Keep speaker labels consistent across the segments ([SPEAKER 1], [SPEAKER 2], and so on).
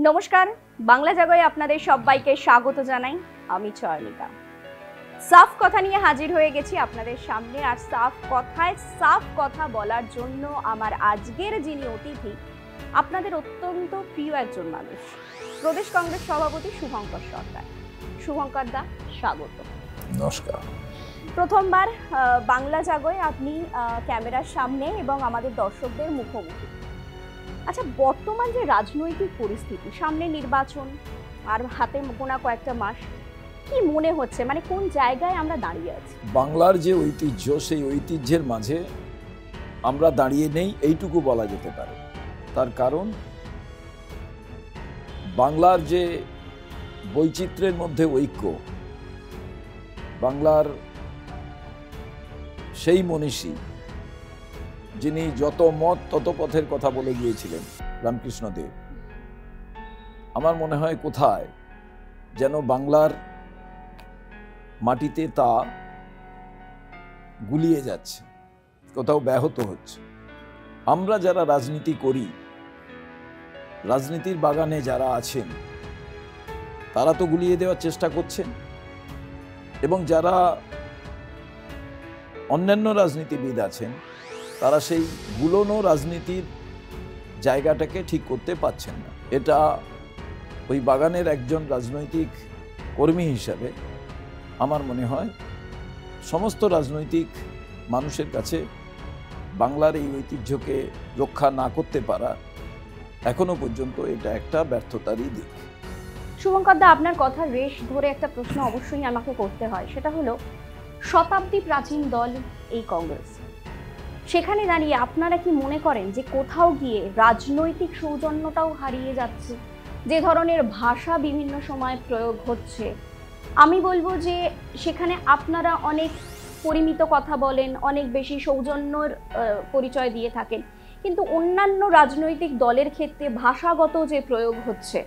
[SPEAKER 1] নমস্কার, বাংলা জাগয়ে আপনাদের সবাইকে স্বাগত জানাই। আমি চয়নিকা। সাফ কথা নিয়ে হাজির হয়ে গেছি আপনাদের সামনে। আর সাফ কথায় সাফ কথা বলার জন্য আমার আজকের যিনি অতিথি, আপনাদের অত্যন্ত প্রিয় একজন মানুষ, প্রদেশ কংগ্রেস সভাপতি শুভঙ্কর সরকার। শুভঙ্কর দা, স্বাগত।
[SPEAKER 2] নমস্কার।
[SPEAKER 1] প্রথমবার বাংলা জাগয়ে আপনি ক্যামেরার সামনে এবং আমাদের দর্শকদের মুখোমুখি। আচ্ছা, বর্তমান যে রাজনৈতিক পরিস্থিতি, সামনে নির্বাচন আর হাতে গোনা কয়েকটা মাস, কি মনে হচ্ছে, মানে কোন জায়গায় আমরা দাঁড়িয়ে আছি?
[SPEAKER 2] বাংলার যে ঐতিহ্য, সেই ঐতিহ্যের মাঝে আমরা দাঁড়িয়ে নেই, এইটুকু বলা যেতে পারে। তার কারণ বাংলার যে বৈচিত্র্যের মধ্যে ঐক্য, বাংলার সেই মনীষী যিনি যত মত তত পথের কথা বলে গিয়েছিলেন, রামকৃষ্ণ দেব, আমার মনে হয় কোথায় যেন বাংলার মাটিতে তা গুলিয়ে যাচ্ছে, কোথাও ব্যাহত হচ্ছে। আমরা যারা রাজনীতি করি, রাজনীতির বাগানে যারা আছেন, তারা তো গুলিয়ে দেওয়ার চেষ্টা করছেন, এবং যারা অন্যান্য রাজনীতিবিদ আছেন, তারা সেই গুলোনো রাজনীতির জায়গাটাকে ঠিক করতে পারছেন না। এটা ওই বাগানের একজন রাজনৈতিক কর্মী হিসাবে আমার মনে হয় সমস্ত রাজনৈতিক মানুষের কাছে বাংলার এই ঐতিহ্যকে রক্ষা না করতে পারা এখনো পর্যন্ত এটা একটা ব্যর্থতারই দিক।
[SPEAKER 1] শুভঙ্কর দা, আপনার কথা রেশ ধরে একটা প্রশ্ন অবশ্যই আমাকে করতে হয়, সেটা হলো শতাব্দী প্রাচীন দল এই কংগ্রেস, সেখানে দাঁড়িয়ে আপনারা কি মনে করেন যে কোথাও গিয়ে রাজনৈতিক সৌজন্যটাও হারিয়ে যাচ্ছে? যে ধরনের ভাষা বিভিন্ন সময় প্রয়োগ হচ্ছে, আমি বলবো যে সেখানে আপনারা অনেক পরিমিত কথা বলেন, অনেক বেশি সৌজন্যর পরিচয় দিয়ে থাকেন, কিন্তু অন্যান্য রাজনৈতিক দলের ক্ষেত্রে ভাষাগত যে প্রয়োগ হচ্ছে,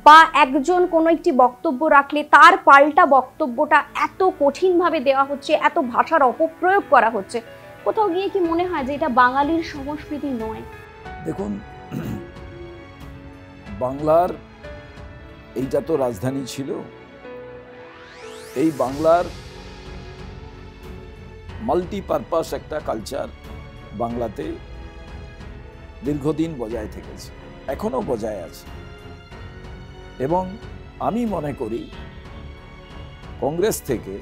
[SPEAKER 1] বা একজন কোনো একটি বক্তব্য রাখলে তার পাল্টা বক্তব্যটা এত কঠিনভাবে দেওয়া হচ্ছে, এত ভাষার অপপ্রয়োগ করা হচ্ছে, কোথাও গিয়ে কি মনে হয় যে এটা বাঙালির সংস্কৃতি নয়?
[SPEAKER 2] দেখুন, বাংলার এইটা তো রাজধানী ছিল, এই বাংলার মাল্টিপারপাস একটা কালচার বাংলাতে দীর্ঘদিন বজায় থেকেছে, এখনো বজায় আছে। এবং আমি মনে করি কংগ্রেস থেকে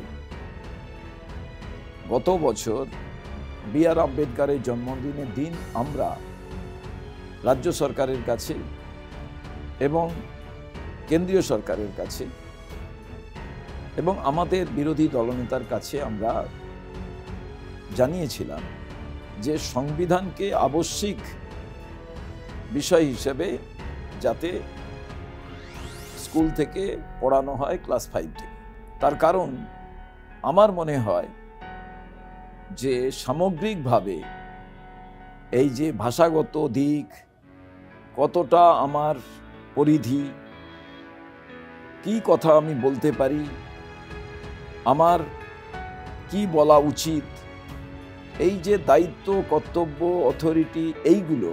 [SPEAKER 2] গত বছর বি.আর. আম্বেদকরের জন্মদিনের দিন আমরা রাজ্য সরকারের কাছে এবং কেন্দ্রীয় সরকারের কাছে এবং আমাদের বিরোধী দলনেতার কাছে আমরা জানিয়েছিলাম যে সংবিধানকে আবশ্যিক বিষয় হিসেবে যাতে স্কুল থেকে পড়ানো হয়, ক্লাস 5 থেকে। তার কারণ আমার মনে হয় যে সামগ্রিকভাবে এই যে ভাষাগত দিক, কতটা আমার পরিধি, কি কথা আমি বলতে পারি, আমার কি বলা উচিত, এই যে দায়িত্ব, কর্তব্য, অথরিটি, এইগুলো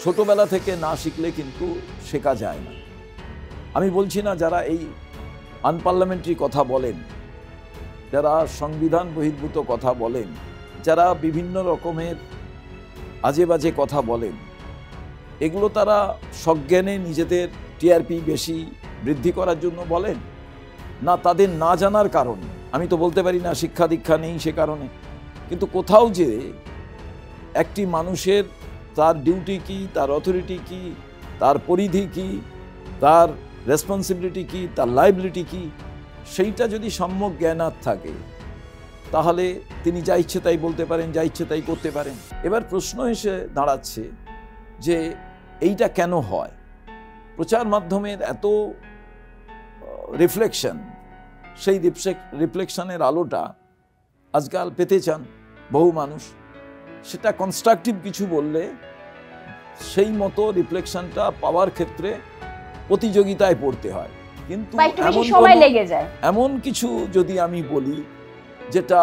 [SPEAKER 2] ছোটবেলা থেকে না শিখলে কিন্তু শেখা যায় না। আমি বলছি না যারা এই আনপার্লামেন্টারি কথা বলেন, যারা সংবিধান বহির্ভূত কথা বলেন, যারা বিভিন্ন রকমের আজে বাজে কথা বলেন, এগুলো তারা সজ্ঞানে নিজেদের টিআরপি বেশি বৃদ্ধি করার জন্য বলেন, না তাদের না জানার কারণে। আমি তো বলতে পারি না শিক্ষা দীক্ষা নেই সে কারণে, কিন্তু কোথাও যে একটি মানুষের তার ডিউটি কি, তার অথরিটি কি, তার পরিধি কি, তার রেসপন্সিবিলিটি কি, তার লাইবিলিটি কি, সেইটা যদি সম্যক জ্ঞান থাকে, তাহলে তিনি যা ইচ্ছে তাই বলতে পারেন, যা ইচ্ছে তাই করতে পারেন। এবার প্রশ্ন এসে দাঁড়াচ্ছে যে এইটা কেন হয়? প্রচার মাধ্যমের এত রিফ্লেকশন, সেই রিফ্লেকশনের আলোটা আজকাল পেতে চান বহু মানুষ। সেটা কনস্ট্রাকটিভ কিছু বললে সেই মতো রিফ্লেকশনটা পাওয়ার ক্ষেত্রে প্রতিযোগিতায় পড়তে হয়, কিন্তু এমন কিছু যদি আমি বলি যেটা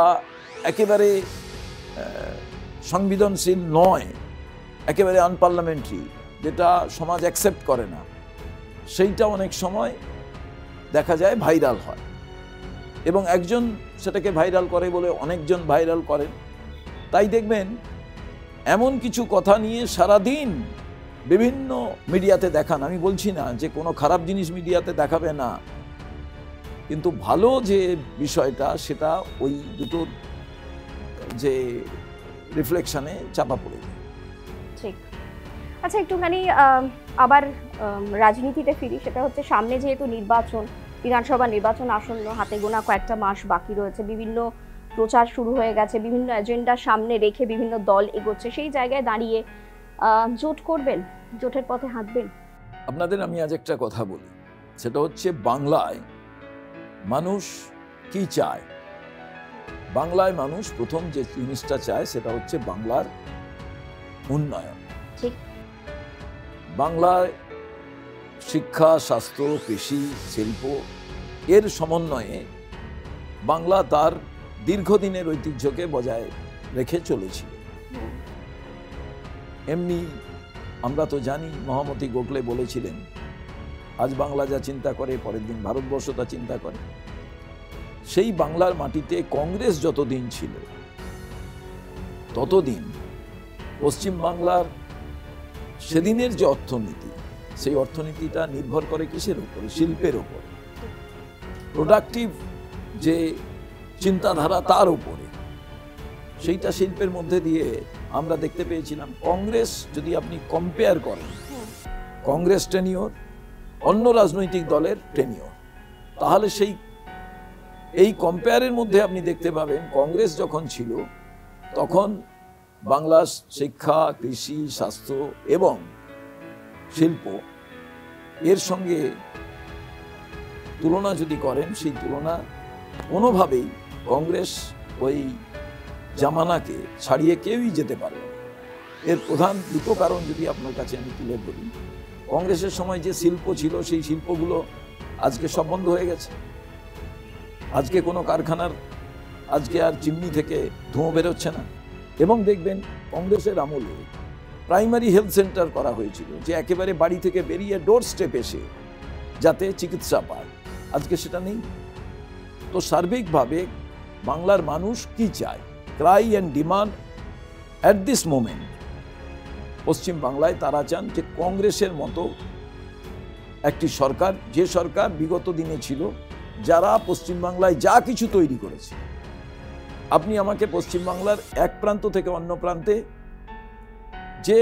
[SPEAKER 2] একেবারে সংবেদনশীল নয়, একেবারে আনপার্লামেন্টারি, যেটা সমাজ অ্যাকসেপ্ট করে না, সেইটা অনেক সময় দেখা যায় ভাইরাল হয়, এবং একজন সেটাকে ভাইরাল করে বলে অনেকজন ভাইরাল করেন। তাই দেখবেন এমন কিছু কথা নিয়ে সারাদিন বিভিন্ন মিডিয়াতে দেখান। আমি বলছি না যে কোনো খারাপ জিনিস মিডিয়াতে দেখাবে না, কিন্তু ভালো যে বিষয়টা সেটা ওই দুটোর যে রিফ্লেকশনে চাপা পড়ে যায়।
[SPEAKER 1] ঠিক। আচ্ছা, একটুখানি আবার রাজনীতিতে ফিরি। সেটা হচ্ছে সামনে যেহেতু নির্বাচন, বিধানসভা নির্বাচন আসন্ন, হাতে গোনা কয়েকটা মাস বাকি রয়েছে, বিভিন্ন প্রচার শুরু হয়ে গেছে, বিভিন্ন এজেন্ডা সামনে রেখে বিভিন্ন দল এগোচ্ছে। সেই জায়গায় দাঁড়িয়ে জোট করবেন, জোটের পথে হাঁটবেন?
[SPEAKER 2] আপনাদের আমি আজ একটা কথা বলি, সেটা হচ্ছে বাংলায় মানুষ কি চায়। বাংলায় মানুষ প্রথম যে জিনিসটা চায় সেটা হচ্ছে বাংলার উন্নয়ন।
[SPEAKER 1] ঠিক।
[SPEAKER 2] বাংলায় শিক্ষা, স্বাস্থ্য, কৃষি, শিল্প এর সমন্বয়ে বাংলা তার দীর্ঘদিনের ঐতিহ্যকে বজায় রেখে চলেছিল। এমনি আমরা তো জানি, মহামতি গোখলে বলেছিলেন, আজ বাংলা যা চিন্তা করে পরের দিন ভারতবর্ষ তা চিন্তা করে। সেই বাংলার মাটিতে কংগ্রেস যতদিন ছিল ততদিন পশ্চিম বাংলার সেদিনের যে অর্থনীতি, সেই অর্থনীতিটা নির্ভর করে কিসের উপরে? শিল্পের উপর, প্রোডাক্টিভ যে চিন্তাধারা তার উপরে। সেইটা শিল্পের মধ্যে দিয়ে আমরা দেখতে পেয়েছিলাম। কংগ্রেস যদি আপনি কম্পেয়ার করেন, কংগ্রেস টেনিওর অন্য রাজনৈতিক দলের টেনিওর, তাহলে এই কম্পেয়ারের মধ্যে আপনি দেখতে পাবেন কংগ্রেস যখন ছিল তখন বাংলার শিক্ষা, কৃষি, স্বাস্থ্য এবং শিল্প এর সঙ্গে তুলনা যদি করেন, সেই তুলনা কোনোভাবেই কংগ্রেস ওই জামানাকে ছাড়িয়ে কেউই যেতে পারবে না। এর প্রধান দুটো কারণ যদি আপনার কাছে আমি তুলে ধরি। কংগ্রেসের সময় যে শিল্প ছিল, সেই শিল্পগুলো আজকে সব বন্ধ হয়ে গেছে। আজকে কোনো কারখানার আজকে আর চিমনি থেকে ধোঁয়া বেরোচ্ছে না। এবং দেখবেন কংগ্রেসের আমলে প্রাইমারি হেলথ সেন্টার করা হয়েছিল, যে একেবারে বাড়ি থেকে বেরিয়ে ডোর স্টেপ এসে যাতে চিকিৎসা পায়। আজকে সেটা নেই। তো সার্বিকভাবে বাংলার মানুষ কি চায়, Cry and demand at this moment পশ্চিম বাংলায় তারা চান যে কংগ্রেসের মতো একটি সরকার, যে সরকার বিগত দিনে ছিল, যারা পশ্চিমবাংলায় যা কিছু তৈরি করেছে। আপনি আমাকে পশ্চিমবাংলার এক প্রান্ত থেকে অন্য প্রান্তে যে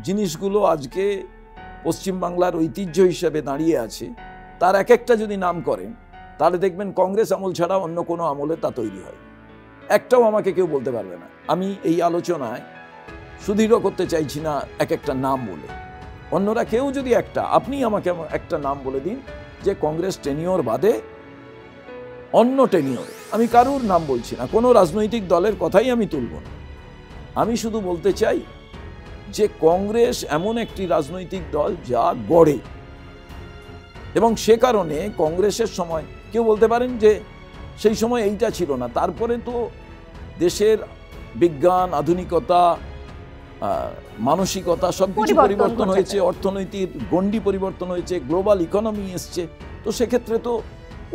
[SPEAKER 2] জিনিসগুলো আজকে পশ্চিমবাংলার ঐতিহ্য হিসেবে দাঁড়িয়ে আছে তার এক একটা যদি নাম করেন, তাহলে দেখবেন কংগ্রেস আমল ছাড়া অন্য কোনো আমলে তা তৈরি হয়। একটাও আমাকে কেউ বলতে পারবে না। আমি এই আলোচনায় সুদৃঢ় করতে চাইছি না এক একটা নাম বলে। অন্যরা কেউ যদি আপনি আমাকে একটা নাম বলে দিন যে কংগ্রেস টেনিওর বাদে অন্য টেনিওরে, আমি কারুর নাম বলছি না, কোনো রাজনৈতিক দলের কথাই আমি তুলব না। আমি শুধু বলতে চাই যে কংগ্রেস এমন একটি রাজনৈতিক দল যা গড়ে, এবং সে কারণে কংগ্রেসের সময় কেউ বলতে পারেন যে সেই সময় এইটা ছিল না। তারপরে তো দেশের বিজ্ঞান, আধুনিকতা, মানসিকতা সবকিছু পরিবর্তন হয়েছে, অর্থনৈতিক গণ্ডি পরিবর্তন হয়েছে, গ্লোবাল ইকোনমি এসছে। তো সেক্ষেত্রে তো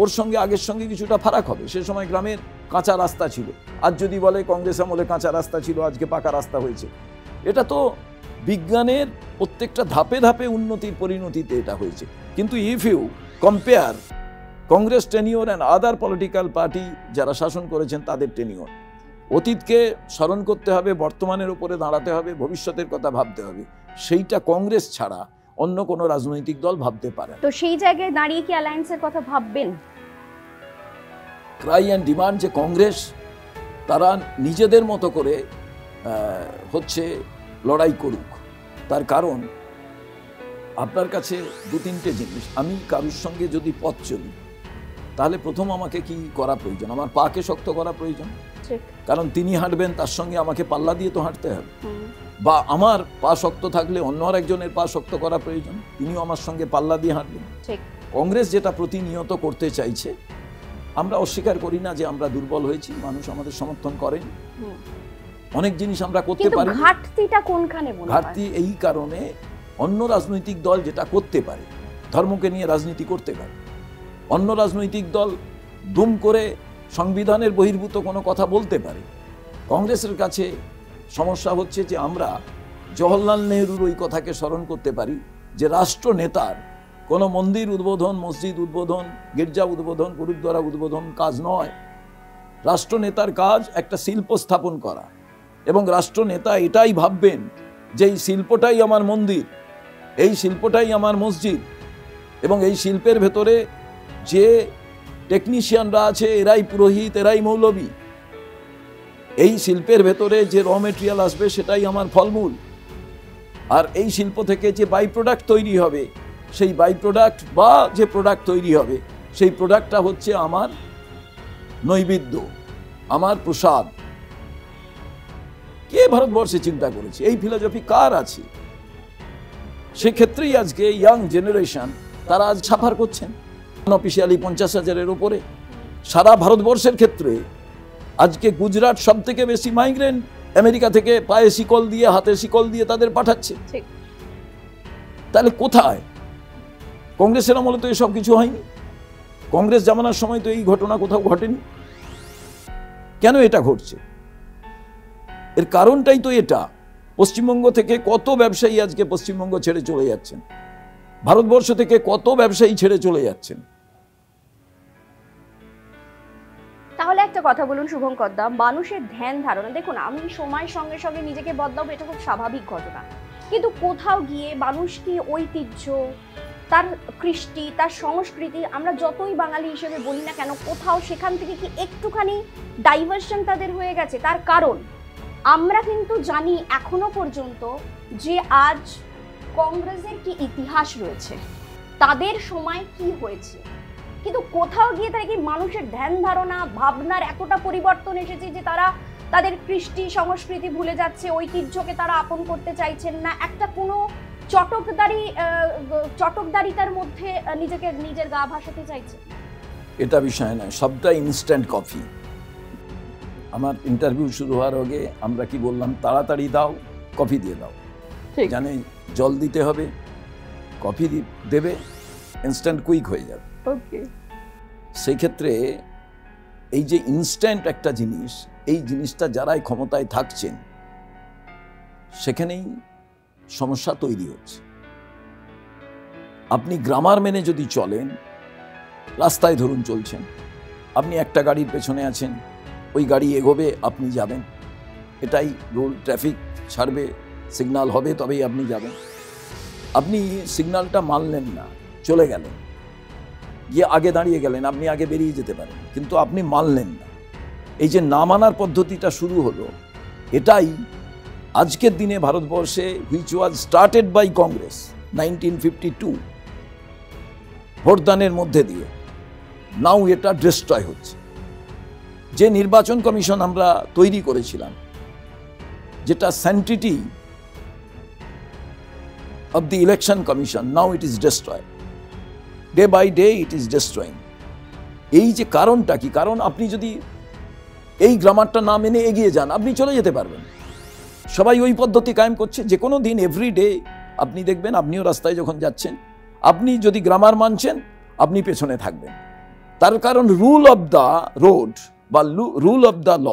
[SPEAKER 2] ওর সঙ্গে আগের সঙ্গে কিছুটা ফারাক হবে। সে সময় গ্রামের কাঁচা রাস্তা ছিল, আজ যদি বলে কংগ্রেস আমলে কাঁচা রাস্তা ছিল, আজকে পাকা রাস্তা হয়েছে। এটা তো বিজ্ঞানের প্রত্যেকটা ধাপে ধাপে উন্নতির পরিণতিতে এটা হয়েছে। কিন্তু if you compare Congress tenure and other political party যারা শাসন করেছেন তাদের টেনিওর, অতীতকে স্মরণ করতে হবে, বর্তমানের উপরে দাঁড়াতে হবে, ভবিষ্যতের কথা ভাবতে হবে। সেইটা কংগ্রেস ছাড়া অন্য কোনো রাজনৈতিক দল ভাবতে পারে না।
[SPEAKER 1] তো সেই জায়গায় দাঁড়িয়ে কি অ্যালায়েন্সের কথা ভাববেন?
[SPEAKER 2] ক্রাই অ্যান্ড ডিমান্ড যে কংগ্রেস তারা নিজেদের মতো করে হচ্ছে লড়াই করুক। তার কারণ আপনার কাছে দু তিনটে জিনিস। আমি কারুর সঙ্গে যদি পথ চলি, তাহলে প্রথম আমাকে কি করা প্রয়োজন? আমার পাকে শক্ত করা প্রয়োজন, কারণ তিনি হাঁটবেন, তার সঙ্গে আমাকে পাল্লা দিয়ে তো হাঁটতে হবে। বা আমার পা শক্ত থাকলে অন্য আরেকজনের পা শক্ত করা প্রয়োজন, তিনিও আমার সঙ্গে পাল্লা দিয়ে হাঁটবেন। কংগ্রেস যেটা প্রতিনিয়ত করতে চাইছে, আমরা অস্বীকার করি না যে আমরা দুর্বল হয়েছি, মানুষ আমাদের সমর্থন করেন, অনেক জিনিস আমরা করতে পারি।
[SPEAKER 1] ঘাটতিটা কোনখানে?
[SPEAKER 2] ঘাটতি এই কারণে অন্য রাজনৈতিক দল যেটা করতে পারে, ধর্মকে নিয়ে রাজনীতি করতে পারে। অন্য রাজনৈতিক দল দুম করে সংবিধানের বহির্ভূত কোনো কথা বলতে পারে। কংগ্রেসের কাছে সমস্যা হচ্ছে যে আমরা জওহরলাল নেহরুর ওই কথাকে স্মরণ করতে পারি যে রাষ্ট্র নেতার কোনো মন্দির উদ্বোধন, মসজিদ উদ্বোধন, গির্জা উদ্বোধন, গুরুদ্বারা উদ্বোধন কাজ নয়। রাষ্ট্রনেতার কাজ একটা শিল্প স্থাপন করা, এবং রাষ্ট্রনেতা এটাই ভাববেন যে এই শিল্পটাই আমার মন্দির, এই শিল্পটাই আমার মসজিদ, এবং এই শিল্পের ভেতরে যে টেকনিশিয়ানরা আছে এরাই পুরোহিত, এরাই মৌলবী। এই শিল্পের ভেতরে যে র মেটেরিয়াল আসবে সেটাই আমার ফলমূল, আর এই শিল্প থেকে যে বাই প্রোডাক্ট তৈরি হবে, সেই বাই প্রোডাক্ট বা যে প্রোডাক্ট তৈরি হবে সেই প্রোডাক্টটা হচ্ছে আমার নৈবেদ্য, আমার প্রসাদ। কে ভারতবর্ষে চিন্তা করেছে? এই ফিলোসফি কার আছে? সেক্ষেত্রেই আজকে ইয়াং জেনারেশন তারা আজ সাফার করছেন। অফিসিয়ালি 50,000-এর উপরে সারা ভারতবর্ষের ক্ষেত্রে আজকে গুজরাট সব থেকে বেশি মাইগ্রেন্ট আমেরিকা থেকে পায়ে শিকল দিয়ে, হাতে শিকল দিয়ে তাদের পাঠাচ্ছে। তাহলে কোথায়? কংগ্রেসের আমলে তো এসব কিছু হয়নি। কংগ্রেস জামানার সময় তো এই ঘটনা কোথাও ঘটেনি। কেন এটা ঘটছে? এর কারণটাই তো এটা। পশ্চিমবঙ্গ থেকে কত ব্যবসায়ী আজকে পশ্চিমবঙ্গ ছেড়ে চলে যাচ্ছেন, ভারতবর্ষ থেকে কত ব্যবসায়ী ছেড়ে চলে যাচ্ছেন।
[SPEAKER 1] তাহলে একটা কথা বলুন শুভঙ্কর দা, মানুষের ধ্যান ধারণা, দেখুন আমি সময়ের সঙ্গে সঙ্গে নিজেকে বদলাবো, এটা খুব স্বাভাবিক ঘটনা, কিন্তু কোথাও গিয়ে মানুষ কি ঐতিহ্য, তার কৃষ্টি, তার সংস্কৃতি, আমরা যতই বাঙালি হিসেবে বলি না কেন, কোথাও সেখান থেকে কি একটুখানি ডাইভার্সন তাদের হয়ে গেছে? তার কারণ আমরা কিন্তু জানি এখনো পর্যন্ত যে আজ কংগ্রেসের কি ইতিহাস রয়েছে, তাদের সময় কি হয়েছে, কিন্তু কোথাও গিয়ে তারা কি মানুষের ধ্যান ধারণা, ভাবনার এতটা পরিবর্তন এসেছে যে তারা তাদের কৃষ্টি সংস্কৃতি ভুলে যাচ্ছে, ঐতিহ্যকে তারা আপন করতে চাইছেন না, একটা কোনো চটকদারিতার মধ্যে নিজের গা ভাসাতে চাইছে।
[SPEAKER 2] এটা বিষয় নয়, সবটা ইনস্ট্যান্ট কফি। আমার ইন্টারভিউ শুরু হওয়ার আগে আমরা কি বললাম? তাড়াতাড়ি দাও, কফি দিয়ে দাও। জানে জল দিতে হবে, কফি দেবে, ইনস্ট্যান্ট কুইক হয়ে যাবে। সেই ক্ষেত্রে এই যে ইনস্ট্যান্ট একটা জিনিস, এই জিনিসটা যারাই ক্ষমতায় থাকছেন সেখানেই সমস্যা তৈরি হচ্ছে। আপনি গ্রামার মেনে যদি চলেন, রাস্তায় ধরুন চলছেন, আপনি একটা গাড়ির পেছনে আছেন, ওই গাড়ি এগোবে, আপনি যাবেন, এটাই রুল। ট্রাফিক ছাড়বে, সিগন্যাল হবে, তবেই আপনি যাবেন। আপনি সিগন্যালটা মানলেন না, চলে গেলেন, গিয়ে আগে দাঁড়িয়ে গেলেন, আপনি আগে বেরিয়ে যেতে পারেন, কিন্তু আপনি মানলেন না। এই যে না মানার পদ্ধতিটা শুরু হলো, এটাই আজকের দিনে ভারতবর্ষে, which was started by Congress 1952 ভোটদানের মধ্যে দিয়ে, নাও এটা ডিস্ট্রয় হচ্ছে। যে নির্বাচন কমিশন আমরা তৈরি করেছিলাম, যেটা sanctity of the election commission, now it is destroy. Day by day it is destroying. এই যে কারণটা কি? কারণ আপনি যদি এই গ্রামারটা না মেনে এগিয়ে যান, আপনি চলে যেতে পারবেন। সবাই ওই পদ্ধতি কায়েম করছে। যে কোনো দিন, এভরি ডে আপনি দেখবেন, আপনিও রাস্তায় যখন যাচ্ছেন, আপনি যদি গ্রামার মানছেন, আপনি পেছনে থাকবেন। তার কারণ রুল অফ দ্য রোড বা রুল অফ দ্য ল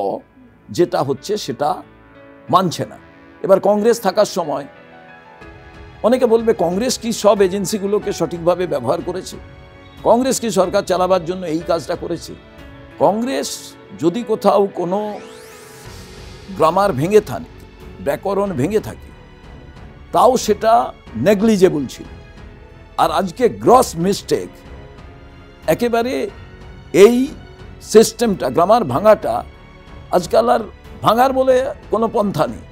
[SPEAKER 2] যেটা হচ্ছে সেটা মানছে না। এবার কংগ্রেস থাকার সময় অনেকে বলবে, কংগ্রেস কি সব এজেন্সিগুলোকে সঠিকভাবে ব্যবহার করেছে? কংগ্রেস কি সরকার চালাবার জন্য এই কাজটা করেছে? কংগ্রেস যদি কোথাও কোনো গ্রামার ভেঙে থাকে, ব্যাকরণ ভেঙে থাকে, তাও সেটা নেগলিজেবল ছিল। আর আজকে গ্রস মিস্টেক, একেবারে এই সিস্টেমটা, গ্রামার ভাঙাটা আজকাল আর ভাঙার বলে কোনো পন্থা নেই।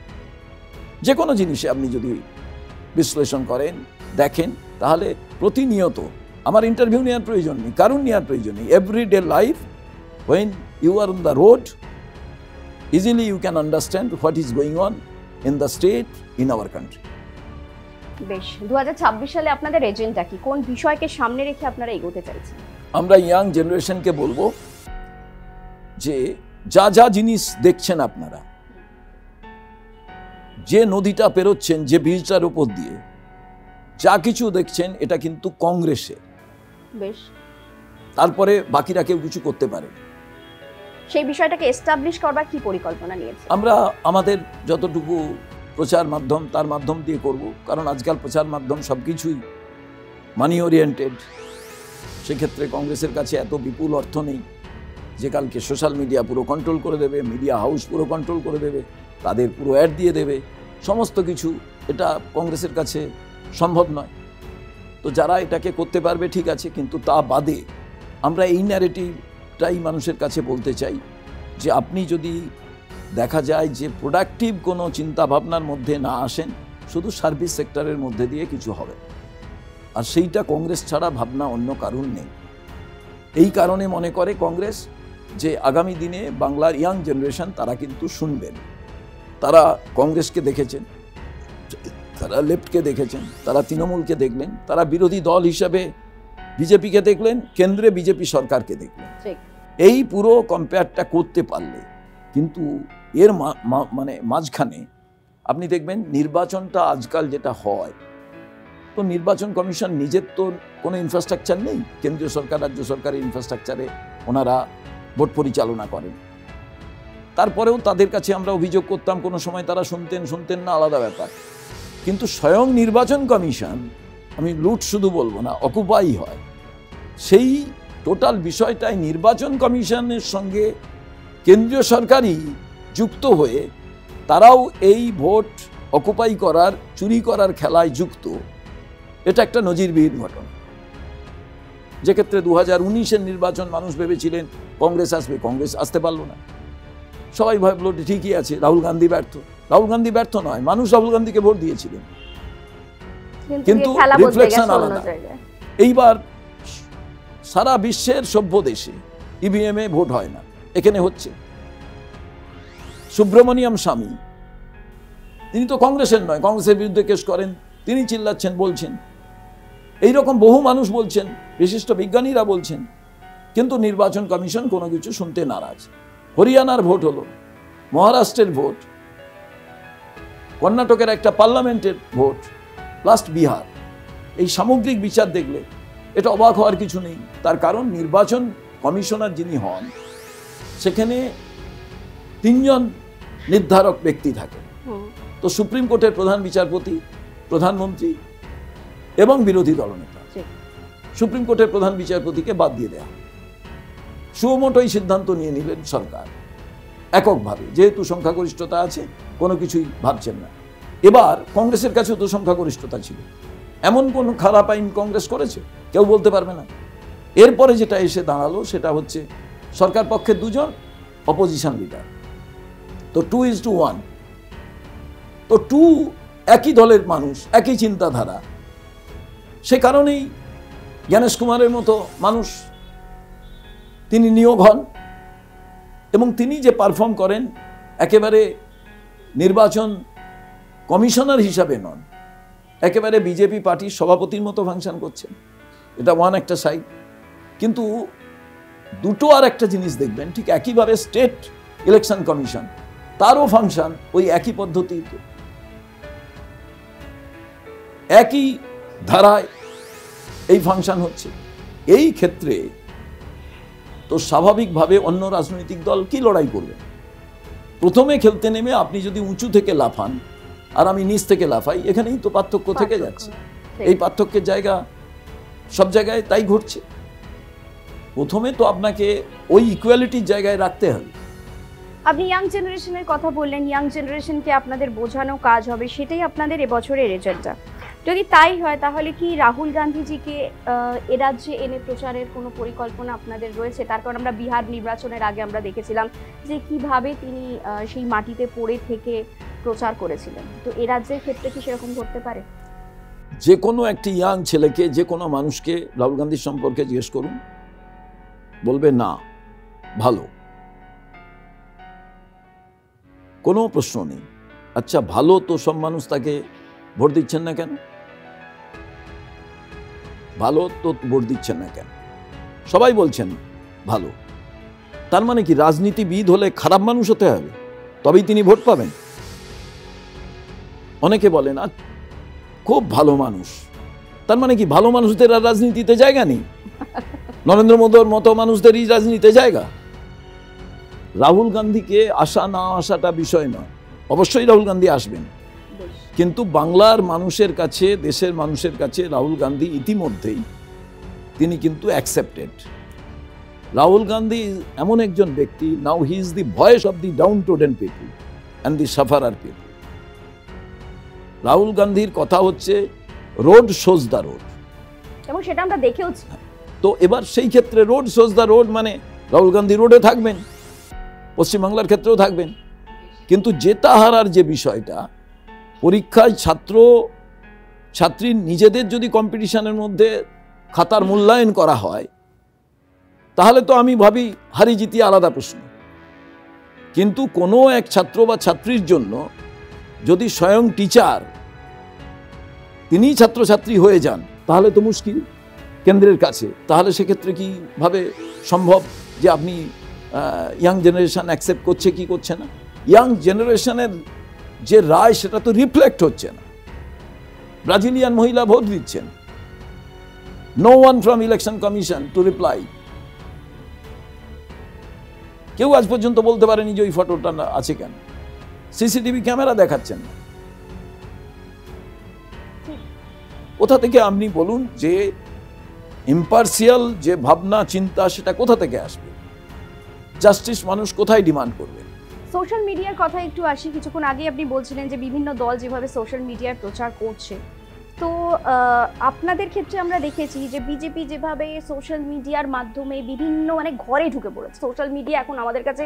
[SPEAKER 2] যে কোনো জিনিসে আপনি যদি বিশ্লেষণ করেন, দেখেন, তাহলে প্রতিনিয়ত, আমার ইন্টারভিউ নেওয়ার প্রয়োজন নেই, কারণ নেওয়ার প্রয়োজন নেই। Everyday life, when you are on the road, easily you can understand what is going on in the state, in our country.
[SPEAKER 1] বেশ, 2026 সালে আপনাদের এজেন্ডা কি? কোন বিষয়কে সামনে রেখে আপনারা এগোতে চাইছেন?
[SPEAKER 2] আমরা ইয়াং জেনারেশনকে বলবো যে যা যা জিনিস দেখছেন আপনারা, যে নদীটা পেরোচ্ছেন, যে ব্রিজটার উপর দিয়ে, যা কিছু দেখছেন এটা কিন্তু কংগ্রেসে,
[SPEAKER 1] বেশ,
[SPEAKER 2] তারপরে বাকিরা কেউ কিছু করতে পারে।
[SPEAKER 1] সেই বিষয়টাকে এস্টাবলিশ করবার কি পরিকল্পনা নিয়েছে?
[SPEAKER 2] আমরা আমাদের যতটুকু প্রচার মাধ্যম তার মাধ্যম দিয়ে করব, কারণ আজকাল প্রচার মাধ্যম সবকিছুই মানি ওরিয়েন্টেড। সেক্ষেত্রে কংগ্রেসের কাছে এত বিপুল অর্থ নেই যে কালকে সোশ্যাল মিডিয়া পুরো কন্ট্রোল করে দেবে, মিডিয়া হাউস পুরো কন্ট্রোল করে দেবে, তাদের পুরো অ্যাড দিয়ে দেবে, সমস্ত কিছু। এটা কংগ্রেসের কাছে সম্ভব নয়। তো যারা এটাকে করতে পারবে ঠিক আছে, কিন্তু তা বাদে আমরা এই ন্যারেটিভটাই মানুষের কাছে বলতে চাই যে আপনি যদি দেখা যায় যে প্রোডাক্টিভ কোনো চিন্তা ভাবনার মধ্যে না আসেন, শুধু সার্ভিস সেক্টরের মধ্যে দিয়ে কিছু হবে, আর সেইটা কংগ্রেস ছাড়া ভাবনা অন্য কারণ নেই। এই কারণে মনে করে কংগ্রেস যে আগামী দিনে বাংলার ইয়াং জেনারেশন তারা কিন্তু শুনবেন। তারা কংগ্রেসকে দেখেছেন, তারা লেফটকে দেখেছেন, তারা তৃণমূলকে দেখলেন, তারা বিরোধী দল হিসাবে বিজেপিকে দেখলেন, কেন্দ্রে বিজেপি সরকারকে দেখলেন। এই পুরো কম্পেয়ারটা করতে পারলে কিন্তু এর মানে মাঝখানে আপনি দেখবেন নির্বাচনটা আজকাল যেটা হয়, তো নির্বাচন কমিশন নিজের তো কোনো ইনফ্রাস্ট্রাকচার নেই। কেন্দ্রীয় সরকার রাজ্য সরকারের ইনফ্রাস্ট্রাকচারে ওনারা ভোট পরিচালনা করেন। তারপরেও তাদের কাছে আমরা অভিযোগ করতাম, কোনো সময় তারা শুনতেন না, আলাদা ব্যাপার। কিন্তু স্বয়ং নির্বাচন কমিশন, আমি লুট শুধু বলবো না, অকুপাই হয়। সেই টোটাল বিষয়টাই নির্বাচন কমিশনের সঙ্গে কেন্দ্রীয় সরকারই যুক্ত হয়ে তারাও এই ভোট অকুপাই করার, চুরি করার খেলায় যুক্ত। এটা একটা নজিরবিহীন ঘটনা। যে ক্ষেত্রে 2019-এর নির্বাচন মানুষ ভেবেছিলেন কংগ্রেস আসবে, কংগ্রেস আসতে পারলো না। সবাই ভাবলো ঠিকই আছে, রাহুল গান্ধী ব্যর্থ। রাহুল গান্ধী ব্যর্থ নয়, মানুষ রাহুল গান্ধীকে ভোট দিয়েছিলেন, কিন্তু রিফ্লেকশন আলাদা। এইবার সারা বিশ্বের সভ্য দেশে ইভিএমে ভোট হয় না, এখানে হচ্ছে। সুব্রমণিয়াম স্বামী, তিনি তো কংগ্রেসের নয়, কংগ্রেসের বিরুদ্ধে কেস করেন, তিনি চিল্লাচ্ছেন, বলছেন। এইরকম বহু মানুষ বলছেন, বিশিষ্ট বিজ্ঞানীরা বলছেন, কিন্তু নির্বাচন কমিশন কোনো কিছু শুনতে নারাজ। হরিয়ানার ভোট হলো, মহারাষ্ট্রের ভোট, কর্ণাটকের একটা পার্লামেন্টের ভোট, লাস্ট বিহার। এই সামগ্রিক বিচার দেখলে এটা অবাক হওয়ার কিছু নেই। তার কারণ নির্বাচন কমিশনার যিনি হন, সেখানে 3 জন নির্ধারক ব্যক্তি থাকে। তো সুপ্রিম কোর্টের প্রধান বিচারপতি, প্রধানমন্ত্রী এবং বিরোধী দলনেতা। সুপ্রিম কোর্টের প্রধান বিচারপতিকে বাদ দিয়ে দেওয়া, সুমোটোই সিদ্ধান্ত নিয়ে নিলেন সরকার এককভাবে, যেহেতু সংখ্যাগরিষ্ঠতা আছে, কোনো কিছুই ভাবছেন না। এবার কংগ্রেসের কাছেও তো সংখ্যাগরিষ্ঠতা ছিল, এমন কোন খারাপ আইন কংগ্রেস করেছে কেউ বলতে পারবে না। এরপরে যেটা এসে দাঁড়ালো সেটা হচ্ছে সরকার পক্ষের 2 জন, অপোজিশন লিডার, তো 2:1। তো 2 একই দলের মানুষ, একই চিন্তাধারা। সে কারণেই জ্ঞানেশ কুমারের মতো মানুষ তিনি নিয়োগ হন, এবং তিনি যে পারফর্ম করেন একেবারে নির্বাচন কমিশনার হিসাবে নন, একেবারে বিজেপি পার্টির সভাপতির মতো ফাংশন করছেন। এটা একটা সাইড। কিন্তু দুটো আর একটা জিনিস দেখবেন, ঠিক একইভাবে স্টেট ইলেকশন কমিশন, তারও ফাংশন ওই একই পদ্ধতিতে, একই ধারায় এই ফাংশন হচ্ছে। এই ক্ষেত্রে তো স্বাভাবিকভাবে অন্য রাজনৈতিক দল কি লড়াই করবে? প্রথমে খেলতে নেমে আপনি যদি উঁচু থেকে লাফান আর আমি নিচ থেকে লাফাই, এখানেই তো পার্থক্য থেকে যাচ্ছে। এই পার্থক্যের জায়গা সব জায়গায় তাই ঘটছে। প্রথমে তো আপনাকে ওই ইকুয়ালিটির জায়গায় রাখতে হবে।
[SPEAKER 1] আপনি ইয়াং জেনারেশনের কথা বললেন, ইয়াং জেনারেশনকে আপনাদের বোঝানো কাজ হবে, সেটাই আপনাদের এবছরের এজেন্ডা। যদি তাই হয় তাহলে কি রাহুল গান্ধীজিকে এ রাজ্যে এনে প্রচারের কোনো পরিকল্পনা আপনাদের রয়েছে? তার কারণ আমরা বিহার নির্বাচনের আগে আমরা দেখেছিলাম যে কিভাবে তিনি সেই মাটিতে পড়ে থেকে প্রচার করেছিলেন। তো এ রাজ্যের ক্ষেত্রে কি সেরকম করতে পারে?
[SPEAKER 2] যে কোনো একটি ইয়াং ছেলেকে, যে কোনো মানুষকে রাহুল গান্ধীর সম্পর্কে জিজ্ঞেস করুন, বলবে না ভালো, কোনো প্রশ্ন নেই। আচ্ছা ভালো তো সব মানুষ তাকে ভোট দিচ্ছেন না কেন? ভালো তো ভোট দিচ্ছেন না কেন? সবাই বলছেন ভালো, তার মানে কি রাজনীতিবিদ হলে খারাপ মানুষ হতে হবে তবেই তিনি ভোট পাবেন? অনেকে বলেন খুব ভালো মানুষ, তার মানে কি ভালো মানুষদের আর রাজনীতিতে জায়গা নেই? নরেন্দ্র মোদীর মতো মানুষদেরই রাজনীতিতে জায়গা? রাহুল গান্ধীকে আসা না আসাটা বিষয় নয়, অবশ্যই রাহুল গান্ধী আসবেন, কিন্তু বাংলার মানুষের কাছে, দেশের মানুষের কাছে রাহুল গান্ধী ইতিমধ্যেই তিনি কিন্তু অ্যাকসেপ্টেড। রাহুল গান্ধী এমন একজন ব্যক্তি, now he is the voice of the downtrodden people and the sufferer people. Rahul গান্ধীর কথা হচ্ছে রোড শোজ দ্য রোড,
[SPEAKER 1] এবং সেটা আমরা দেখেওছি।
[SPEAKER 2] তো এবার সেই ক্ষেত্রে রোড শোজ দ্য রোড মানে রাহুল গান্ধী রোডে থাকবেন, পশ্চিমবাংলার ক্ষেত্রেও থাকবেন, কিন্তু জেতা হারার যে বিষয়টা, পরীক্ষায় ছাত্র ছাত্রীর নিজেদের যদি কম্পিটিশনের মধ্যে খাতার মূল্যায়ন করা হয়, তাহলে তো আমি ভাবি হারি জিতি আলাদা প্রশ্ন। কিন্তু কোনো এক ছাত্র বা ছাত্রীর জন্য যদি স্বয়ং টিচার তিনিই ছাত্রছাত্রী হয়ে যান, তাহলে তো মুশকিল কেন্দ্রের কাছে। তাহলে সেক্ষেত্রে কিভাবে সম্ভব যে আপনি ইয়াং জেনারেশন অ্যাকসেপ্ট করছে কি করছে না? ইয়াং জেনারেশনের যে রায় সেটা তো রিফ্লেক্ট হচ্ছে না। ব্রাজিলিয়ান মহিলা ভোট দিচ্ছেন, no one from election commission to reply. কেউ আজ পর্যন্ত বলতে পারেনি যে ওই ফটোটা আছে কেন, সিসিটিভি ক্যামেরা দেখাচ্ছেন না। কোথা থেকে আপনি বলুন যে ইম্পার্সিয়াল যে ভাবনা চিন্তা সেটা কোথা থেকে আসবে? জাস্টিস মানুষ কোথায় ডিমান্ড করবে?
[SPEAKER 1] সোশ্যাল মিডিয়ার কথা একটু আসি। কিছুক্ষণ আগে আপনি বলছিলেন যে বিভিন্ন দল যেভাবে সোশ্যাল মিডিয়ার প্রচার করছে, তো আপনাদের ক্ষেত্রে আমরা দেখেছি যে বিজেপি যেভাবে সোশ্যাল মিডিয়ার মাধ্যমে বিভিন্ন ঘরে ঢুকে পড়েছে। সোশ্যাল মিডিয়া এখন আমাদের কাছে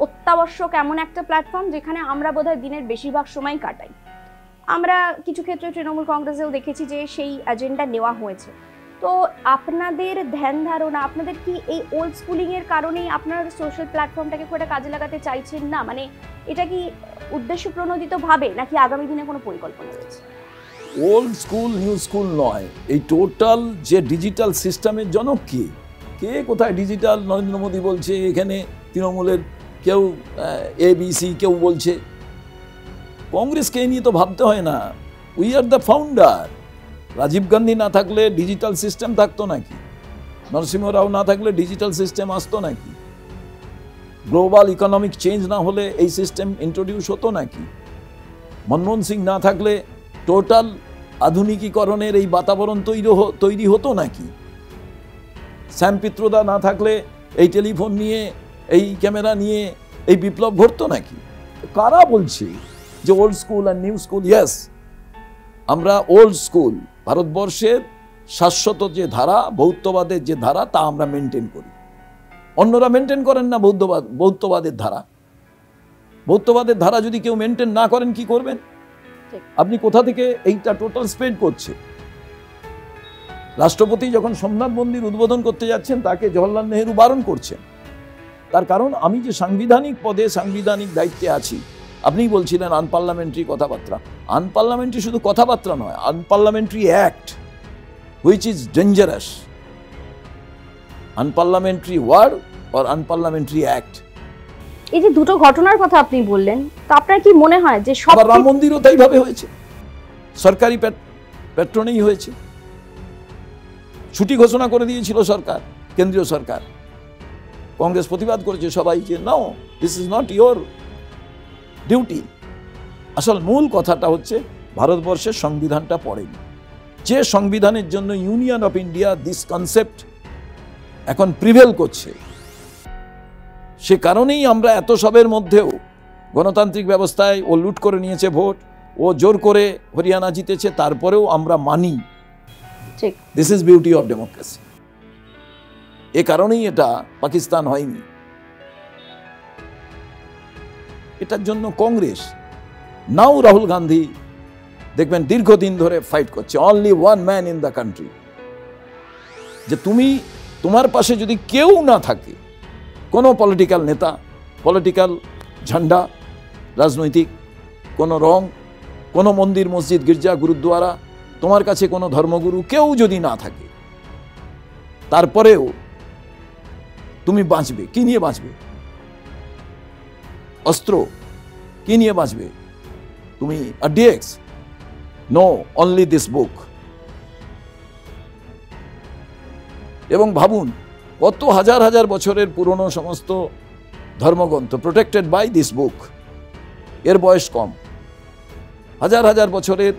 [SPEAKER 1] অত্যাবশ্যক এমন একটা প্ল্যাটফর্ম যেখানে আমরা বোধহয় দিনের বেশিরভাগ সময় কাটাই। আমরা কিছু ক্ষেত্রে তৃণমূল কংগ্রেসেও দেখেছি যে সেই এজেন্ডা নেওয়া হয়েছে। তো আপনাদের ধ্যান ধারণা, আপনাদের কি এই ওল্ড স্কুলিংয়ের কারণেই আপনার সোশ্যাল প্ল্যাটফর্মটাকে খুব একটা কাজে লাগাতে চাইছেন না? এটা কি উদ্দেশ্য প্রণোদিত ভাবে, নাকি আগামী দিনে কোনো পরিকল্পনা রয়েছে?
[SPEAKER 2] ওল্ড স্কুল নিউ স্কুল নয়, এই টোটাল যে ডিজিটাল সিস্টেমের জনক কে কোথায় ডিজিটাল? নরেন্দ্র মোদী বলছে, এখানে তৃণমূলের কেউ ABC কেউ বলছে। কংগ্রেসকে নিয়ে তো ভাবতে হয় না, we are the founder. Rajiv Gandhi না থাকলে ডিজিটাল সিস্টেম থাকতো নাকি? নরসিংহ রাও না থাকলে ডিজিটাল সিস্টেম আসতো নাকি? গ্লোবাল ইকোনমিক চেঞ্জ না হলে এই সিস্টেম ইন্ট্রোডিউস হতো নাকি? মনমোহন সিং না থাকলে টোটাল আধুনিকীকরণের এই বাতাবরণ তৈরি হতো নাকি? শ্যাম পিত্রদা না থাকলে এই টেলিফোন নিয়ে, এই ক্যামেরা নিয়ে এই বিপ্লব ঘটতো নাকি? কারা বলছে যে ওল্ড স্কুল আর নিউ স্কুল? ইয়েস, আমরা ওল্ড স্কুল, ভারতবর্ষের শাশ্বত যে ধারা, বৌদ্ধবাদের যে ধারা, তা আমরা মেনটেন করি। অন্যরা মেনটেন করেন না বৌদ্ধবাদের ধারা। বৌদ্ধবাদের ধারা যদি কেউ মেনটেন না করেন, কি করবেন আপনি? কোথা থেকে এইটা টোটাল স্প্রেড করছে? রাষ্ট্রপতি যখন সোমনাথ মন্দির উদ্বোধন করতে যাচ্ছেন, তাকে জওহরলাল নেহেরু বারণ করছেন। তার কারণ, আমি যে সাংবিধানিক পদে, সাংবিধানিক দায়িত্বে আছি। আপনি বলছিলেন আনপার্লামেন্টারি কথাবার্তা। আনপার্লামেন্টারি শুধু কথাবার্তা নয়, unparliamentary act which is dangerous. Unparliamentary word or unparliamentary act.
[SPEAKER 1] এই যে দুটো ঘটনার কথা আপনি বললেন, তো আপনার কি মনে হয় যে সব
[SPEAKER 2] রাম মন্দিরও তাইভাবে হয়েছে, সরকারি প্যাট্রনেই হয়েছে। ছুটি ঘোষণা করে দিয়েছিল সরকার, কেন্দ্রীয় সরকার। কংগ্রেস প্রতিবাদ করেছে সবাই যে no, this is not your duty. আসল মূল কথাটা হচ্ছে ভারতবর্ষের সংবিধানটা পড়েনি। যে সংবিধানের জন্য union of India this concept এখন প্রিভেল করছে, সে কারণেই আমরা এত সবের মধ্যেও গণতান্ত্রিক ব্যবস্থায় ও লুট করে নিয়েছে ভোট, ও জোর করে হরিয়ানা জিতেছে, তারপরেও আমরা মানি this is beauty of democracy. এ কারণেই এটা পাকিস্তান হয়নি। এটার জন্য কংগ্রেস, নাও রাহুল গান্ধী দেখবেন দীর্ঘদিন ধরে ফাইট করছে। Only one man in the country. যে তোমার পাশে যদি কেউ না থাকে, কোনো পলিটিক্যাল নেতা, পলিটিক্যাল ঝান্ডা, রাজনৈতিক কোনো রং, কোনো মন্দির, মসজিদ, গির্জা, গুরুদ্বারা, তোমার কাছে কোনো ধর্মগুরু কেউ যদি না থাকে, তারপরেও তুমি বাঁচবে। কি নিয়ে বাঁচবে? অস্ত্র? কি নিয়ে বাঁচবে তুমি? DX? No, only this book. এবং ভাবুন কত হাজার হাজার বছরের পুরনো সমস্ত ধর্মগ্রন্থ প্রোটেক্টেড বাই দিস বুক, এর বয়স কম। হাজার হাজার বছরের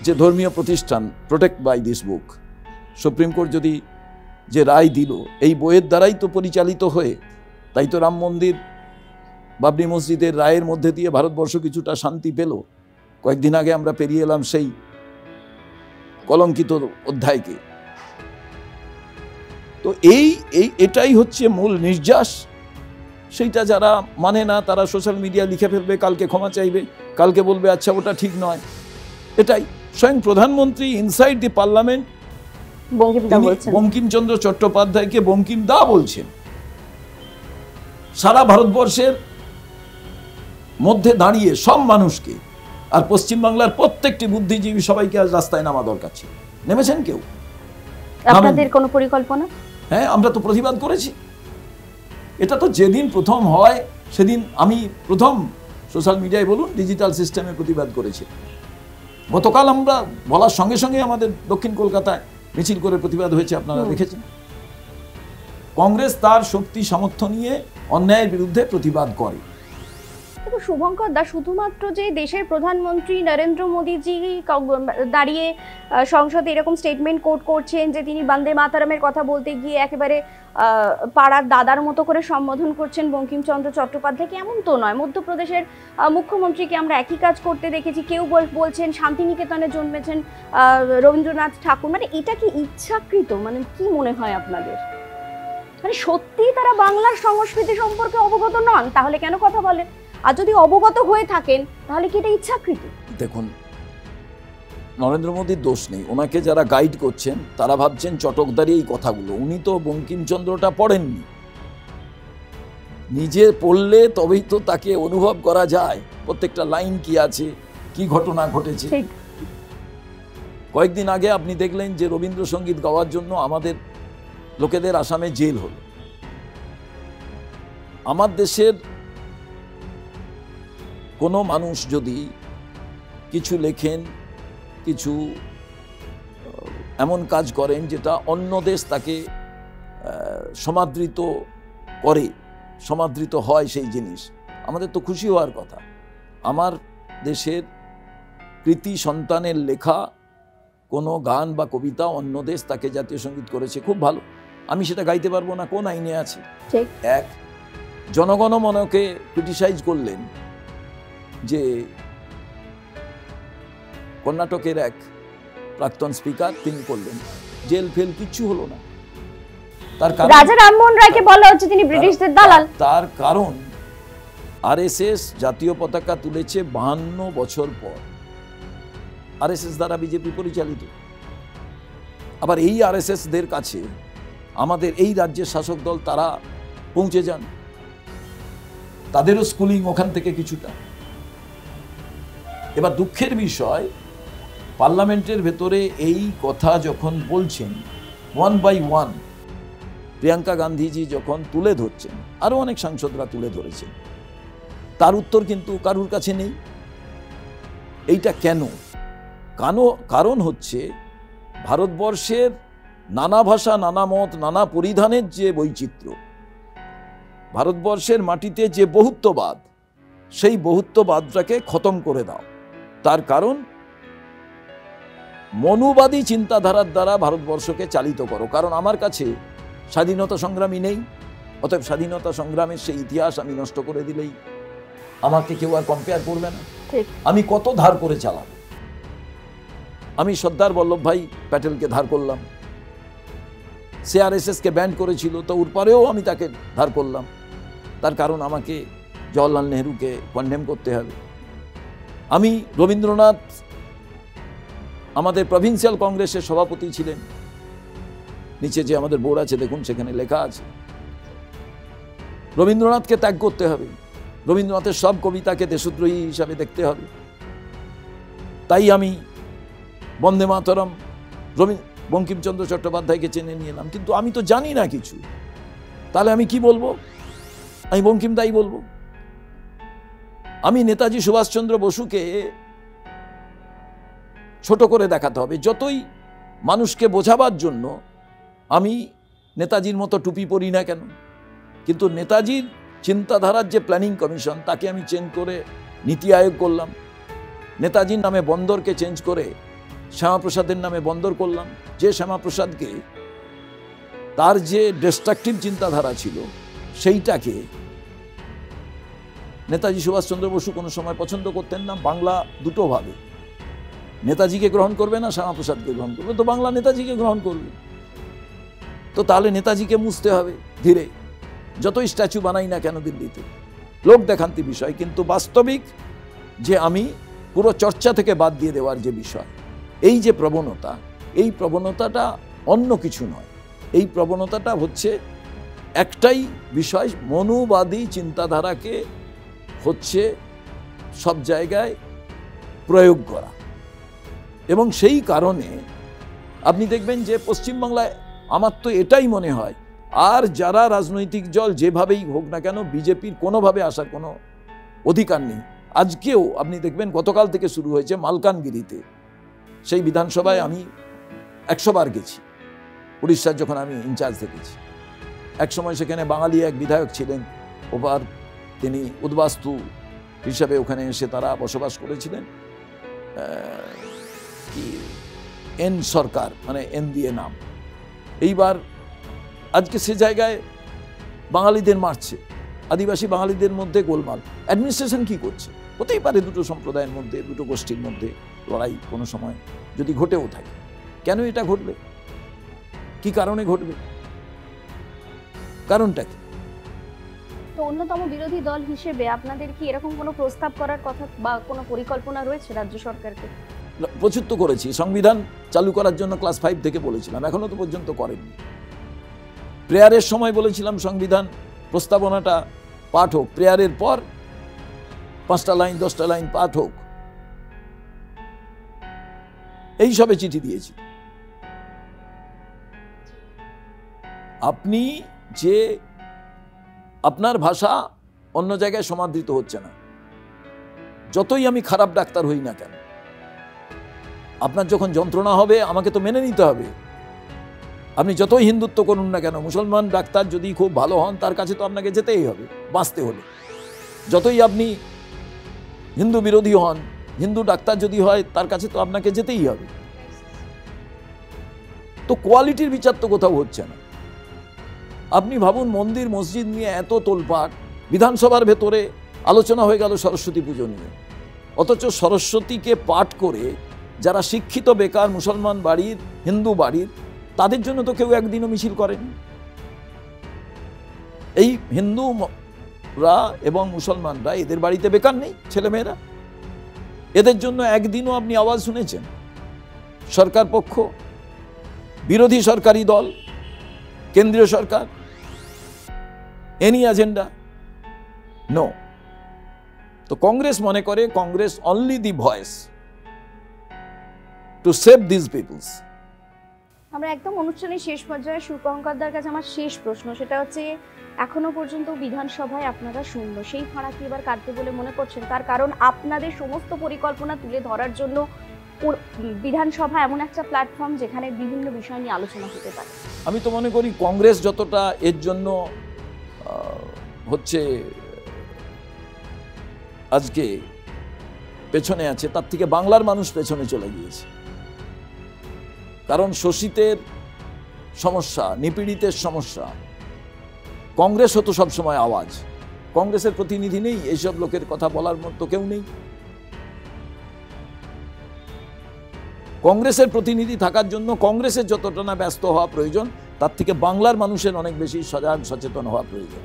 [SPEAKER 2] যে ধর্মীয় প্রতিষ্ঠান protect by this book, supreme court যদি যে রায় দিল এই বইয়ের দ্বারাই তো পরিচালিত হয়ে, তাই তো রাম মন্দির বাবরি মসজিদের রায়ের মধ্যে দিয়ে ভারতবর্ষ কিছুটা শান্তি পেল। কয়েকদিন আগে আমরা পেরিয়ে এলাম সেই কলঙ্কিত অধ্যায়কে। তো এটাই হচ্ছে মূল নির্যাস। সেইটা যারা মানে না তারা সোশ্যাল মিডিয়া লিখে ফেলবে, কালকে ক্ষমা চাইবে, কালকে বলবে আচ্ছা ওটা ঠিক নয়। এটাই স্বয়ং প্রধানমন্ত্রী ইনসাইড দি পার্লামেন্ট বঙ্কিমচন্দ্র চট্টোপাধ্যায়কে বঙ্কিম দা বলছেন। সারা ভারতবর্ষের মধ্যে দাঁড়িয়ে সব মানুষকে, আর পশ্চিমবাংলার প্রত্যেকটি বুদ্ধিজীবী সবাইকে আজ রাস্তায় নামা দরকার ছিল। নেমেছেন কেউ?
[SPEAKER 1] আপনাদের কোনো পরিকল্পনা?
[SPEAKER 2] হ্যাঁ, আমরা তো প্রতিবাদ করেছি। এটা তো যেদিন প্রথম হয় সেদিন আমি প্রথম সোশ্যাল মিডিয়ায় বলুন ডিজিটাল সিস্টেমে প্রতিবাদ করেছি। গতকাল আমরা বলার সঙ্গে সঙ্গে আমাদের দক্ষিণ কলকাতায় মিছিল করে প্রতিবাদ হয়েছে, আপনারা দেখেছেন। কংগ্রেস তার শক্তি সামর্থ্য নিয়ে অন্যায়ের বিরুদ্ধে প্রতিবাদ করে।
[SPEAKER 1] শুভঙ্কর দা, শুধুমাত্র যে দেশের প্রধানমন্ত্রী নরেন্দ্র মোদীজি দাঁড়িয়ে সংসদে এরকম স্টেটমেন্ট কোট করছেন যে তিনি বন্দে মাতরমের কথা বলতে গিয়ে একেবারে পাড়ার দাদার মতো করে সম্বোধন করছেন বঙ্কিমচন্দ্র চট্টোপাধ্যায়কে, এমন তো নয়। মধ্যপ্রদেশের মুখ্যমন্ত্রীকে আমরা একই কাজ করতে দেখেছি। কেউ বলছেন শান্তিনিকেতনে জন্মেছেন রবীন্দ্রনাথ ঠাকুর। মানে এটা কি ইচ্ছাকৃত? মানে কি মনে হয় আপনাদের? মানে সত্যি তারা বাংলার সংস্কৃতি সম্পর্কে অবগত নন? তাহলে কেন কথা বলেন? আর যদি অবগত হয়ে থাকেন তাহলে কি এটা ইচ্ছাকৃত?
[SPEAKER 2] দেখুন, নরেন্দ্র মোদীর দোষ নেই। ওনাকে যারা গাইড করছেন তারা ভাবছেন চটকদারি এই কথাগুলো। উনি তো বঙ্কিমচন্দ্রটা পড়েননি, নিজে পড়লে তবেই তো তাকে অনুভব করা যায় প্রত্যেকটা লাইন কি আছে, কি ঘটনা ঘটেছে। কয়েকদিন আগে আপনি দেখলেন যে রবীন্দ্রসঙ্গীত গাওয়ার জন্য আমাদের লোকেদের আসামে জেল হলো। আমার দেশের কোনো মানুষ যদি কিছু লেখেন, কিছু এমন কাজ করেন যেটা অন্য দেশ তাকে সমাদৃত করে, সমাদৃত হয় সেই জিনিস, আমাদের তো খুশি হওয়ার কথা। আমার দেশের কৃতি সন্তানের লেখা কোনো গান বা কবিতা অন্য দেশ তাকে জাতীয় সঙ্গীত করেছে, খুব ভালো। আমি সেটা গাইতে পারবো না, কোন আইনে আছে? এক, জনগণমনকে ক্রিটিসাইজ করলেন যে কর্ণাটকের এক প্রাক্তন স্পিকার, তিনি করলেন, জেল ফেল কিচ্ছু হলো না। তার কারণ
[SPEAKER 1] রাজা রামমোহন রায়কে বলা হচ্ছে তিনি ব্রিটিশদের দালাল।
[SPEAKER 2] তার কারণ আরএসএস জাতীয় পতাকা তুলেছে 52 বছর পর। আরএসএস দ্বারা বিজেপি পরিচালিত। আবার এই আরএসএস দের কাছে আমাদের এই রাজ্যের শাসক দল তারা পৌঁছে যান, তাদেরও স্কুলিং ওখান থেকে কিছুটা। এবার দুঃখের বিষয়, পার্লামেন্টের ভেতরে এই কথা যখন বলছেন one by one, Priyanka Gandhiji যখন তুলে ধরছেন, আরো অনেক সাংসদরা তুলে ধরেছেন, তার উত্তর কিন্তু কারুর কাছে নেই। এইটা কেন? কারণ হচ্ছে ভারতবর্ষের নানা ভাষা, নানা মত, নানা পরিধানের যে বৈচিত্র্য, ভারতবর্ষের মাটিতে যে বহুত্ববাদ, সেই বহুত্ববাদটাকে খতম করে দাও। তার কারণ মনুবাদী চিন্তাধারার দ্বারা ভারতবর্ষকে চালিত করো। কারণ আমার কাছে স্বাধীনতা সংগ্রামী নেই, অতএব স্বাধীনতা সংগ্রামের সেই ইতিহাস আমি নষ্ট করে দিলেই আমাকে কেউ আর কম্পেয়ার করবে না। আমি কত ধার করে চালাবো? আমি সর্দার বল্লভভাই প্যাটেলকে ধার করলাম, সে আরএসএসকে ব্যান করেছিল, তো ওর পরেও আমি তাকে ধার করলাম। তার কারণ আমাকে জওয়াহরলাল নেহরুকে কন্ডেম করতে হবে। আমি রবীন্দ্রনাথ আমাদের প্রভিন্সিয়াল কংগ্রেসের সভাপতি ছিলেন, নিচে যে আমাদের বোর্ড আছে দেখুন সেখানে লেখা আছে, রবীন্দ্রনাথকে ত্যাগ করতে হবে, রবীন্দ্রনাথের সব কবিতাকে দেশদ্রোহী হিসাবে দেখতে হবে। তাই আমি বন্দে মাতরম বঙ্কিমচন্দ্র চট্টোপাধ্যায়কে চেনে নিয়ে এলাম। কিন্তু আমি তো জানি না কিছু, তাহলে আমি কি বলবো? আমি বঙ্কিম দাই বলবো? আমি নেতাজি সুভাষচন্দ্র বসুকে ছোট করে দেখাতে হবে। যতই মানুষকে বোঝাবার জন্য আমি নেতাজির মতো টুপি পরি না কেন, কিন্তু নেতাজির চিন্তাধারার যে প্ল্যানিং কমিশন তাকে আমি চেঞ্জ করে নীতি আয়োগ করলাম, নেতাজির নামে বন্দরকে চেঞ্জ করে শ্যামাপ্রসাদের নামে বন্দর করলাম, যে শ্যামাপ্রসাদকে তার যে ডিস্ট্রাকটিভ চিন্তাধারা ছিল সেইটাকে নেতাজি সুভাষচন্দ্র বসু কোনো সময় পছন্দ করতেন না। বাংলা দুটো ভাবে, নেতাজিকে গ্রহণ করবে না শ্যামাপ্রসাদকে গ্রহণ করবে, তো বাংলা নেতাজিকে গ্রহণ করবে। তো তাহলে নেতাজিকে মুছতে হবে ধীরে, যতই স্ট্যাচু বানাই না কেন দিল্লিতে, লোক দেখান্তি বিষয়। কিন্তু বাস্তবিক যে আমি পুরো চর্চা থেকে বাদ দিয়ে দেওয়ার যে বিষয়, এই যে প্রবণতা, এই প্রবণতাটা অন্য কিছু নয়। এই প্রবণতাটা হচ্ছে একটাই বিষয়, মনুবাদী চিন্তাধারাকে হচ্ছে সব জায়গায় প্রয়োগ করা। এবং সেই কারণে আপনি দেখবেন যে পশ্চিমবাংলায় আমার তো এটাই মনে হয়, আর যারা রাজনৈতিক দল যেভাবেই হোক না কেন, বিজেপির কোনোভাবে আসার কোনো অধিকার নেই। আজকেও আপনি দেখবেন গতকাল থেকে শুরু হয়েছে মালকানগিরিতে, সেই বিধানসভায় আমি 100 বার গেছি, উড়িষ্যার যখন আমি ইনচার্জ থেকেছি। একসময় সেখানে বাঙালি এক বিধায়ক ছিলেন, ওবার তিনি উদ্বাস্তু হিসাবে ওখানে এসে তারা বসবাস করেছিলেন। এন সরকার, মানে এন দিয়ে নাম। এইবার আজকে সে জায়গায় বাঙালিদের মারছে, আদিবাসী বাঙালিদের মধ্যে গোলমাল। অ্যাডমিনিস্ট্রেশন কি করছে? হতেই পারে দুটো সম্প্রদায়ের মধ্যে, দুটো গোষ্ঠীর মধ্যে লড়াই কোনো সময় যদি ঘটেও থাকে। কেন এটা ঘটবে? কি কারণে ঘটবে? কারণটা কি?
[SPEAKER 1] তো অন্যতম বিরোধী দল হিসেবে আপনাদের কি এরকম কোনো প্রস্তাব করার কথা বা কোনো পরিকল্পনা রয়েছে রাজ্য সরকারকে?
[SPEAKER 2] প্রচুর তো করেছি, সংবিধান চালু করার জন্য ক্লাস 5 থেকে বলেছিলাম, এখনো তো পর্যন্ত করেননি। প্রেয়ারের সময় বলেছিলাম সংবিধান প্রস্তাবনাটা পাঠ হোক, প্রেয়ারের পর 5টা লাইন 10টা লাইন পাঠ হোক, এই সবে চিঠি দিয়েছি। আপনি যে আপনার ভাষা অন্য জায়গায় সমাদৃত হচ্ছে না, যতই আমি খারাপ ডাক্তার হই না কেন, আপনার যখন যন্ত্রণা হবে আমাকে তো মেনে নিতে হবে। আপনি যতই হিন্দুত্ব করুন না কেন, মুসলমান ডাক্তার যদি খুব ভালো হন তার কাছে তো আপনাকে যেতেই হবে বাঁচতে হলে। যতই আপনি হিন্দু বিরোধী হন, হিন্দু ডাক্তার যদি হয় তার কাছে তো আপনাকে যেতেই হবে। তো কোয়ালিটির বিচার তো কোথাও হচ্ছে না। আপনি ভাবুন, মন্দির মসজিদ নিয়ে এত তোলপাট, বিধানসভার ভেতরে আলোচনা হয়ে গেল সরস্বতী পুজো নিয়ে, অথচ সরস্বতীকে পাঠ করে যারা শিক্ষিত বেকার মুসলমান বাড়ির, হিন্দু বাড়ির, তাদের জন্য তো কেউ একদিনও মিছিল করেনি। এই হিন্দুরা এবং মুসলমানরা, এদের বাড়িতে বেকার নেই ছেলেমেয়েরা, এদের জন্য একদিনও আপনি আওয়াজ শুনেছেন? সরকার পক্ষ, বিরোধী সরকারি দল, কেন্দ্রীয় সরকার, এনি এজেন্ডা? নো। তো কংগ্রেস মনে করে Congress only the voice to save this peoples.
[SPEAKER 1] আমরা একদম অনুষ্ঠানের শেষ পর্যায়ে শুভঙ্করদার কাছে আমার শেষ প্রশ্ন, সেটা হচ্ছে এখনো পর্যন্ত বিধানসভায় আপনারা শূন্য, সেই ফাঁড়া কি এবার কাটতে বলে মনে করছেন? তার কারণ আপনাদের সমস্ত পরিকল্পনা তুলে ধরার জন্য বিধানসভা এমন একটা প্ল্যাটফর্ম যেখানে বিভিন্ন বিষয় নিয়ে আলোচনা হতে পারে।
[SPEAKER 2] আমি তো মনে করি কংগ্রেস যতটা এর জন্য হচ্ছে আজকে পেছনে আছে, তার থেকে বাংলার মানুষ পেছনে চলে গিয়েছে। কারণ শোষিতের সমস্যা, নিপীড়িতের সমস্যা, কংগ্রেস হতো সবসময় আওয়াজ। কংগ্রেসের প্রতিনিধি নেই, এইসব লোকের কথা বলার মতো কেউ নেই। কংগ্রেসের প্রতিনিধি থাকার জন্য কংগ্রেসের যতটা না ব্যস্ত হওয়া প্রয়োজন, তার থেকে বাংলার মানুষের অনেক বেশি সজাগ সচেতন হওয়া প্রয়োজন।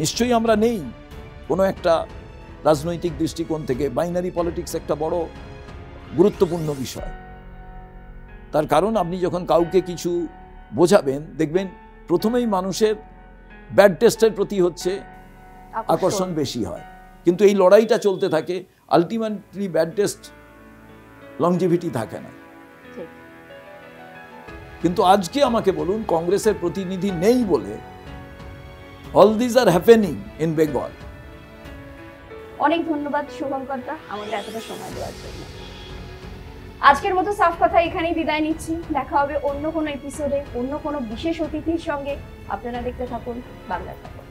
[SPEAKER 2] নিশ্চয়ই আমরা নেই কোনো একটা রাজনৈতিক দৃষ্টিকোণ থেকে। বাইনারি পলিটিক্স একটা বড় গুরুত্বপূর্ণ বিষয়। তার কারণ আপনি যখন কাউকে কিছু বোঝাবেন, দেখবেন প্রথমেই মানুষের ব্যাড টেস্টের প্রতি হচ্ছে আকর্ষণ বেশি হয়, কিন্তু এই লড়াইটা চলতে থাকে, আলটিমেটলি ব্যাড টেস্ট লংজিভিটি থাকে না। কিন্তু আজকে আমাকে বলুন, কংগ্রেসের প্রতিনিধি নেই বলে all this are happening in Bengal.
[SPEAKER 1] অনেক ধন্যবাদ শুভঙ্করদা আমাদের এতটা সময় দেওয়ার জন্য। আজকের মতো সাফ কথা এখানেই বিদায় নিচ্ছি। দেখা হবে অন্য কোনো এপিসোডে অন্য কোনো বিশেষ অতিথির সঙ্গে। আপনারা দেখতে থাকুন বাংলা খবর।